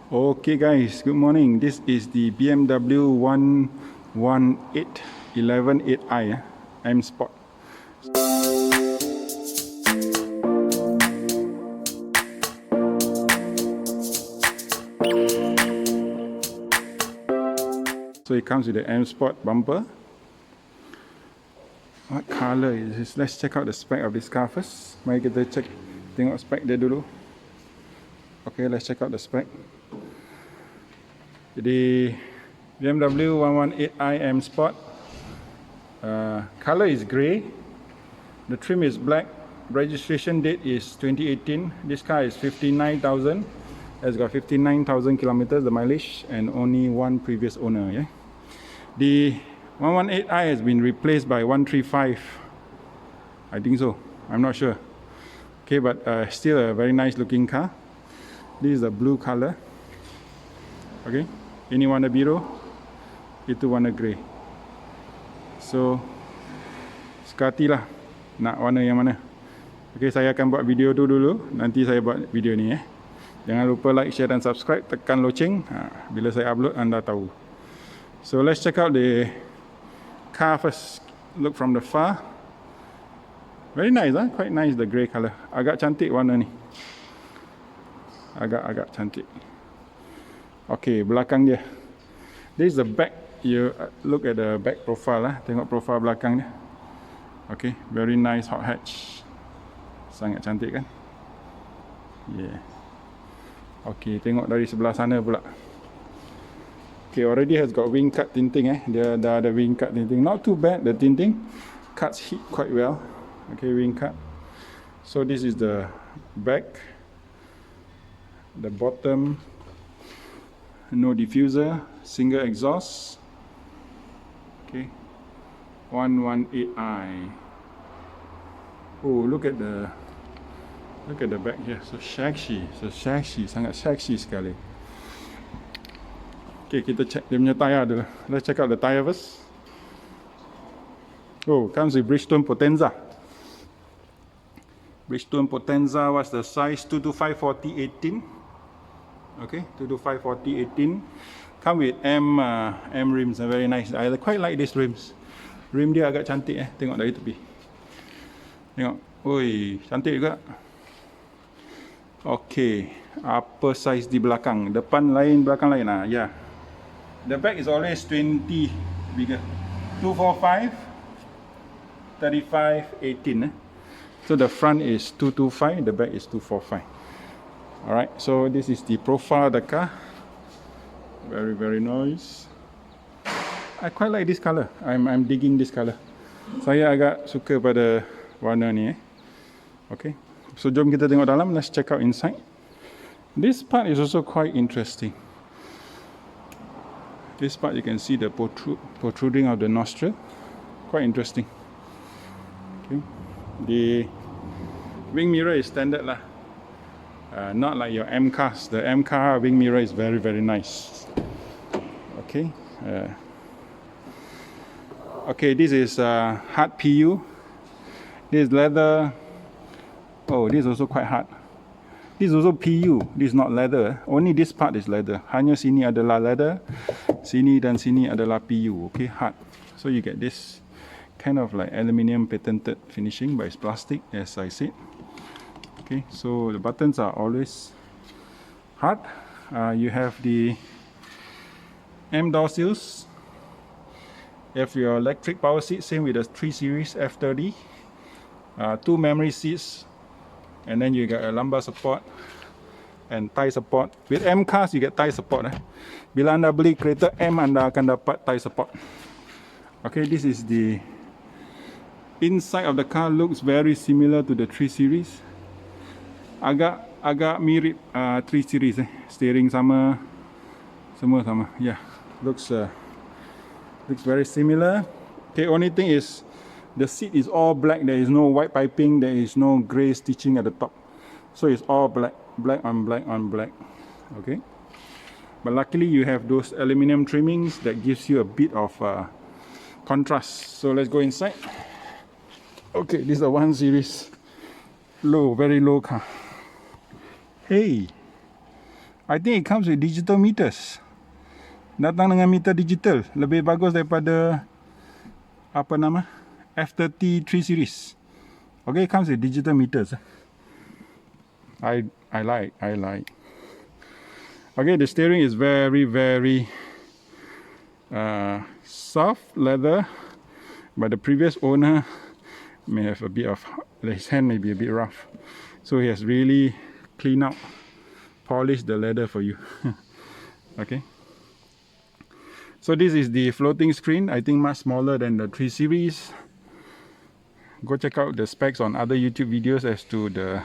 Okay guys, good morning. This is the BMW 118I M Sport. So it comes with the M Sport bumper. What color is this? Let's check out the spec of this car first. Mari kita tengok spec dia dulu. Okay, let's check out the spec. Jadi BMW 118i M Sport, color is grey, the trim is black, registration date is 2018. This car is 59,000, has got 59,000 kilometers the mileage, and only one previous owner. Yeah, the 118i has been replaced by 135, I think so, I'm not sure. Okay, but still a very nice looking car. This is the blue color. Okay, ini warna biru, itu warna grey. So sekatilah nak warna yang mana. Okay, saya akan buat video tu dulu, nanti saya buat video ni. Jangan lupa like, share dan subscribe, tekan loceng. Bila saya upload anda tahu. So let's check out the car first. Look from the far. Very nice, quite nice the grey color. Agak cantik warna ni. Agak cantik. Okay, belakang dia. This is the back. You look at the back profile. Tengok profile belakang dia. Okay, very nice hot hatch. Sangat cantik kan? Yeah. Okay, tengok dari sebelah sana pula. Okay, already has got wing cut tinting. Dia dah ada wing cut tinting. Not too bad, the tinting. Cuts heat quite well. Okay, wing cut. So this is the back. The bottom. No diffuser, single exhaust. Okay, 118i. Oh, look at the back here. So sexy, sangat sexy sekali. Okay, kita check dia punya tayar dulu. Let's check out the tire first. Oh, comes with Bridgestone Potenza. Bridgestone Potenza was the size 225/40/18. Okay, 225/40/18. Come with M rims, very nice. I quite like these rims. Rim dia agak cantik tengok dari tepi. Tengok, oi, cantik juga. Okay, apa size di belakang? Depan lain, belakang lain. Yeah. The back is always 20 bigger. 245, 35, 18. So the front is 225, the back is 245. Alright, so this is the profile of the car. Very nice. I quite like this color. I'm digging this color. Saya agak suka pada warna ni. Okay, so jom kita tengok dalam. Let's check out inside. This part is also quite interesting. This part you can see the protruding of the nostril. Quite interesting. Okay, the wing mirror is standard lah. Not like your M cars. The M car wing mirror is very nice. Okay. Okay, this is hard PU. This is leather. Oh, this is also quite hard. This is also PU. This is not leather. Only this part is leather. Hanya sini adalah leather. Sini dan sini adalah PU. Okay, hard. So you get this kind of like aluminium patented finishing, but it's plastic, as I said. Okay, so the buttons are always hard. You have the M door seals. You have your electric power seat, same with the 3 Series F30. 2 memory seats, and then you got a lumbar support and thigh support. With M cars you get thigh support. Bila anda beli kereta M, anda akan dapat thigh support. Okay, this is the inside of the car. Looks very similar to the 3 Series. Agak mirip 3 Series. Steering sama, semua sama. Yeah, looks very similar. Okay, only thing is the seat is all black. There is no white piping. There is no grey stitching at the top. So it's all black on black on black. Okay, but luckily you have those aluminium trimmings that gives you a bit of contrast. So let's go inside. Okay, this is a 1 Series low, very low car. Hey, I think it comes with digital meters. Datang dengan meter digital, lebih bagus daripada apa nama F30 3 series. Okay, it comes with digital meters. I like. Okay, the steering is very soft leather, but the previous owner may have a bit of, his hand may be a bit rough, so he has really cleaned out, polished the leather for you. Okay, so this is the floating screen. I think much smaller than the 3 series. Go check out the specs on other YouTube videos as to the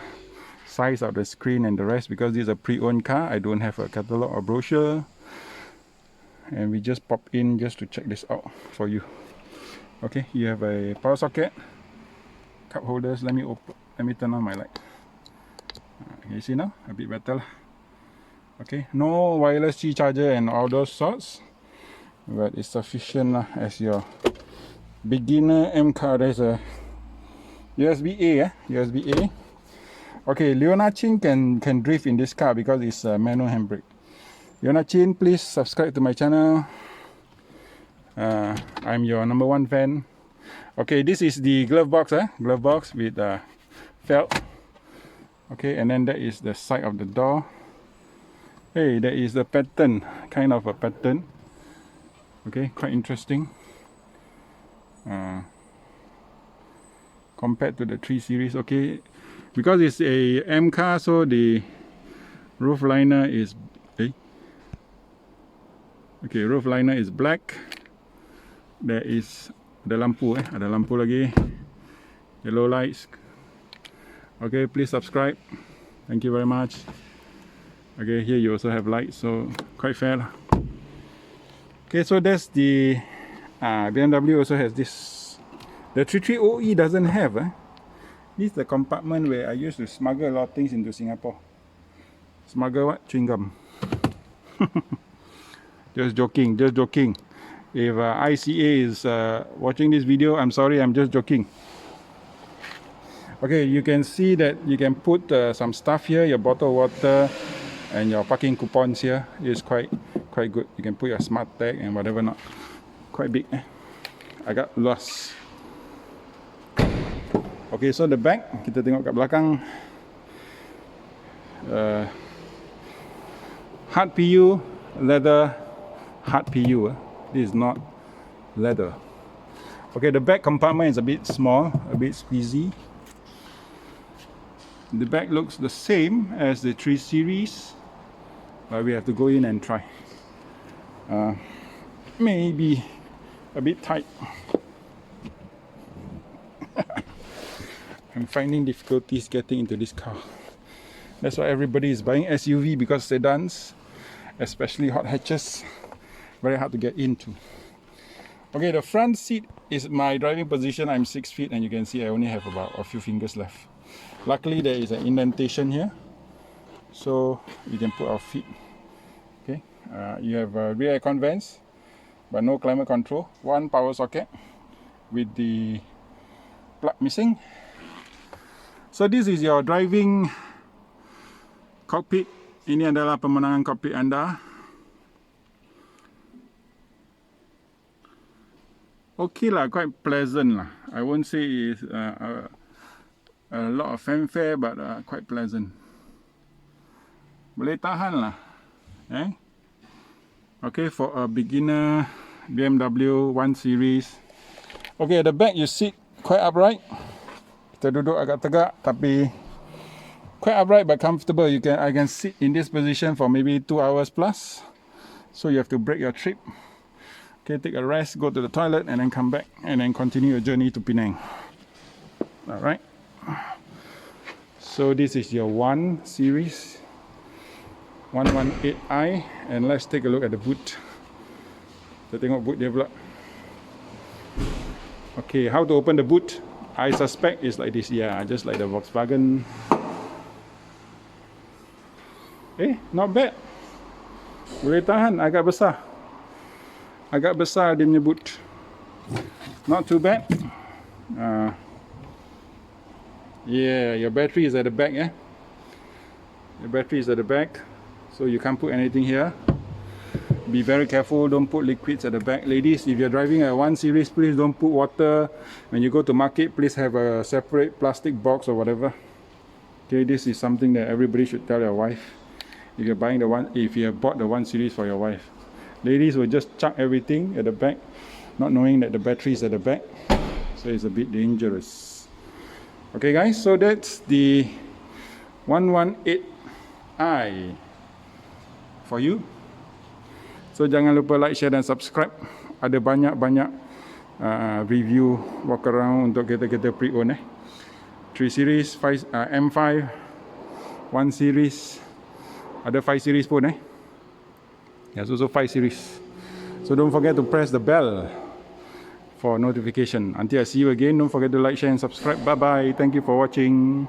size of the screen and the rest, because this is a pre-owned car. I don't have a catalog or brochure, and we just pop in just to check this out for you. Okay, you have a power socket, cup holders. Let me turn on my light. Can you see now? A bit better. Okay, no wireless C charger and all those sorts, but it's sufficient as your beginner M car. There's a USB-A, USB-A. Okay, Leona Chin can drift in this car because it's a manual handbrake. Leona Chin, please subscribe to my channel. I'm your #1 fan. Okay, this is the glove box, glove box with felt. Okay, and then that is the side of the door. Hey, there is a pattern, kind of a pattern. Okay, quite interesting. Compared to the 3 series, okay, because it's a M car, so the roof liner is roof liner is black. There is ada lampu, ada lampu lagi, yellow lights. Okay, please subscribe. Thank you very much. Okay, here you also have lights, so quite fair. Okay, so that's the BMW also has this. The 33OE doesn't have. This is the compartment where I used to smuggle a lot of things into Singapore. Smuggle what? Chewing gum. Just joking, just joking. If ICA is watching this video, I'm sorry, I'm just joking. Okay, you can see that you can put some stuff here, your bottle of water and your parking coupons here. It's quite good. You can put your smart tag and whatever not. Quite big. I got lost. Okay, so the back, kita tengok kat belakang. Hard PU, leather, hard PU. This is not leather. Okay, the back compartment is a bit small, a bit squeezy. The back looks the same as the 3 series, but we have to go in and try. Maybe a bit tight. I'm finding difficulties getting into this car. That's why everybody is buying SUV, because sedans, especially hot hatches, very hard to get into. Okay, the front seat is my driving position. I'm 6 feet, and you can see I only have about a few fingers left. Luckily, there is an indentation here, so we can put our feet. Okay, you have rear aircon vents, but no climate control. One power socket with the plug missing. So this is your driving cockpit. Ini adalah pemandangan cockpit anda. Okay lah, quite pleasant lah. I won't say it's a lot of fanfare, but quite pleasant. Boleh tahan lah, Okay, for a beginner BMW 1 series. Okay, at the back you sit quite upright. Kita duduk agak tegak, tapi quite upright but comfortable. I can sit in this position for maybe 2 hours plus. So you have to break your trip. Okay, take a rest, go to the toilet, and then come back, and then continue your journey to Penang. Alright. So this is your 1 series 118i, and let's take a look at the boot. Kita tengok boot dia pula. Okay, how to open the boot? I suspect it's like this. Yeah, just like the Volkswagen. Not bad. Boleh tahan, agak besar. Agak besar dia punya boot. Not too bad. Yeah, your battery is at the back, Your battery is at the back. so you can't put anything here. Be very careful, don't put liquids at the back. Ladies, if you're driving a 1 Series, please don't put water. When you go to market, please have a separate plastic box or whatever. Okay, this is something that everybody should tell your wife. If you have bought the 1 Series for your wife. Ladies will just chuck everything at the back, not knowing that the battery is at the back. So it's a bit dangerous. Okay guys, so that's the 118i for you. So jangan lupa like, share dan subscribe. Ada banyak-banyak review walk around untuk kereta-kereta pre-owned 3 series, M5, 1 series, ada 5 series pun There's also 5 series. So don't forget to press the bell for notification. Until I see you again, don't forget to like, share and subscribe. Bye bye. Thank you for watching.